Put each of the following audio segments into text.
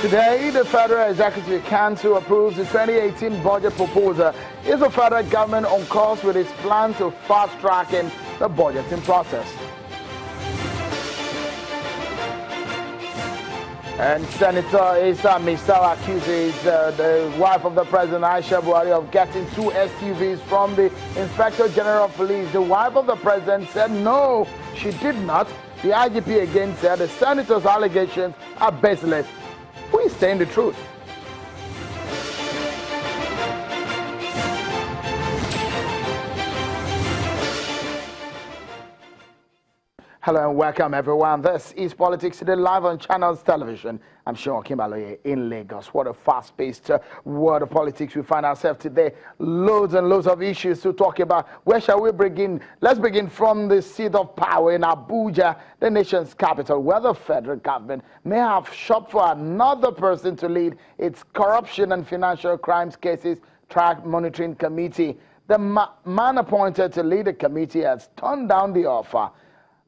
Today, the Federal Executive Council approves the 2018 budget proposal. Is the federal government on course with its plan to fast-tracking the budgeting process? And Senator Aisha Misau accuses the wife of the President, Aisha Buhari, of getting 2 SUVs from the Inspector General of Police. The wife of the President said no, she did not. The IGP again said the senator's allegations are baseless. Who is saying the truth? Hello and welcome everyone. This is Politics Today live on Channels Television. I'm Sean Kimbaloye in Lagos. What a fast-paced world of politics we find ourselves today. Loads and loads of issues to talk about. Where shall we begin? Let's begin from the seat of power in Abuja, the nation's capital, where the federal government may have shopped for another person to lead its corruption and financial crimes cases track monitoring committee. The man appointed to lead the committee has turned down the offer.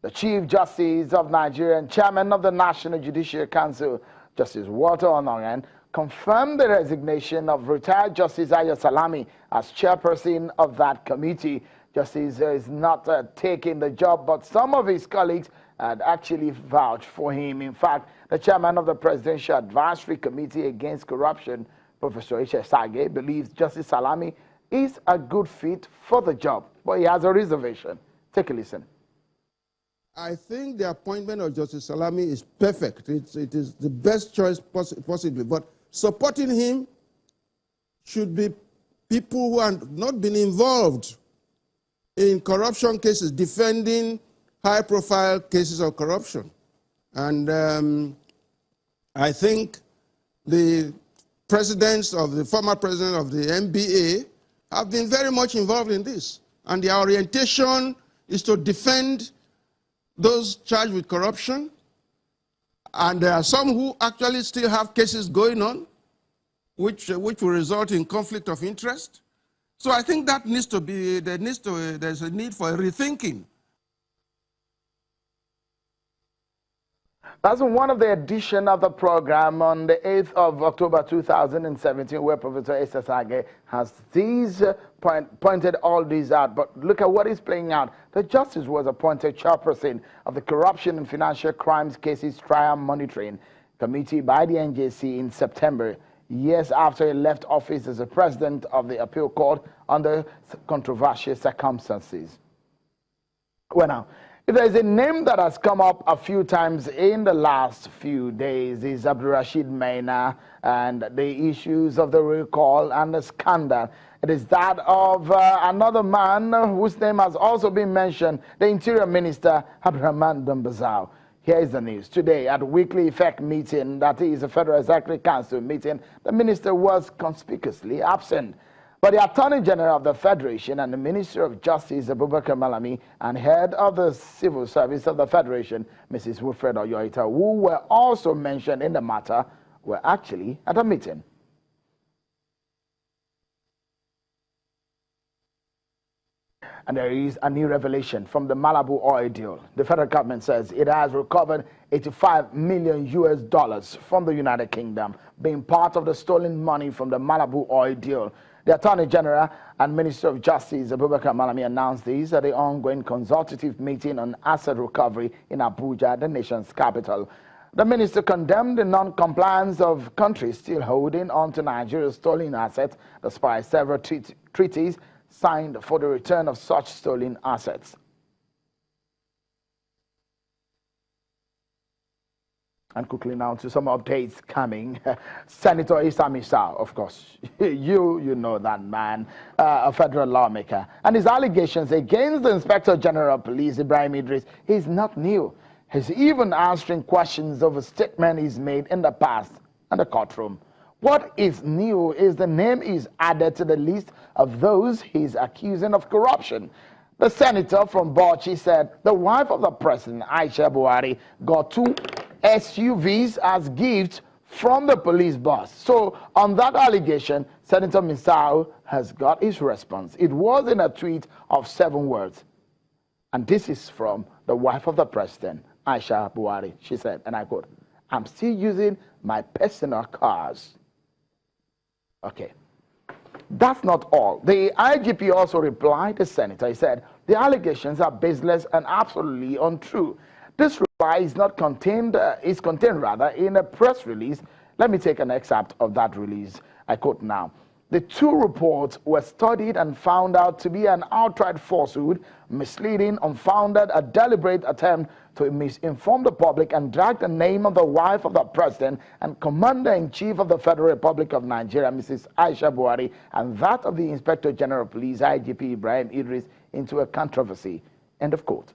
The Chief Justice of Nigeria and Chairman of the National Judicial Council, Justice Walter Onoren, confirmed the resignation of retired Justice Aisha Salami as chairperson of that committee. Justice is not taking the job, but some of his colleagues had actually vouched for him. In fact, the chairman of the Presidential Advisory Committee Against Corruption, Professor Aisha, believes Justice Salami is a good fit for the job, but he has a reservation. Take a listen. I think the appointment of Justice Salami is perfect. It is the best choice possibly. But supporting him should be people who have not been involved in corruption cases, defending high-profile cases of corruption. And I think the former president of the NBA have been very much involved in this. And their orientation is to defend those charged with corruption, and there are some who actually still have cases going on, which will result in conflict of interest. So I think that there's a need for a rethinking. That's one of the edition of the program on the 8th of October 2017, where Professor Aisha has pointed all these out. But look at what is playing out. The justice was appointed chairperson of the Corruption and Financial Crimes Cases Trial Monitoring Committee by the NJC in September, years after he left office as the president of the appeal court under controversial circumstances. Well, now, if there is a name that has come up a few times in the last few days, is Abdulrasheed Maina and the issues of the recall and the scandal. It is that of another man whose name has also been mentioned, the Interior Minister, Abdurrahman Dambazau. Here is the news. Today, at a weekly effect meeting, that is a Federal Executive Council meeting, the minister was conspicuously absent. But the Attorney General of the Federation and the Minister of Justice, Abubakar Malami, and Head of the Civil Service of the Federation, Mrs. Wilfred Oyoita, who were also mentioned in the matter, were actually at a meeting. And there is a new revelation from the Malibu oil deal. The federal government says it has recovered $85 million from the United Kingdom, being part of the stolen money from the Malibu oil deal. The Attorney General and Minister of Justice, Abubakar Malami, announced this at the ongoing consultative meeting on asset recovery in Abuja, the nation's capital. The minister condemned the non-compliance of countries still holding on to Nigeria's stolen assets, despite several treaties signed for the return of such stolen assets. And quickly now to some updates coming. Senator Aisha Misau, of course, you know that man, a federal lawmaker. And his allegations against the Inspector General of Police, Ibrahim Idris, is not new. He's even answering questions of a statement he's made in the past in the courtroom. What is new is the name is added to the list of those he's accusing of corruption. The senator from Bauchi said the wife of the president, Aisha Buhari, got 2 SUVs as gifts from the police boss. So on that allegation, Senator Misau has got his response. It was in a tweet of 7 words. And this is from the wife of the president, Aisha Buhari. She said, and I quote, I'm still using my personal cars. Okay. That's not all. The IGP also replied to the senator. He said, the allegations are baseless and absolutely untrue. This reply is not contained, is contained rather in a press release. Let me take an excerpt of that release. I quote now. The two reports were studied and found out to be an outright falsehood, misleading, unfounded, a deliberate attempt to misinform the public and drag the name of the wife of the president and commander-in-chief of the Federal Republic of Nigeria, Mrs. Aisha Buhari, and that of the Inspector General of Police, IGP Ibrahim Idris, into a controversy. End of quote.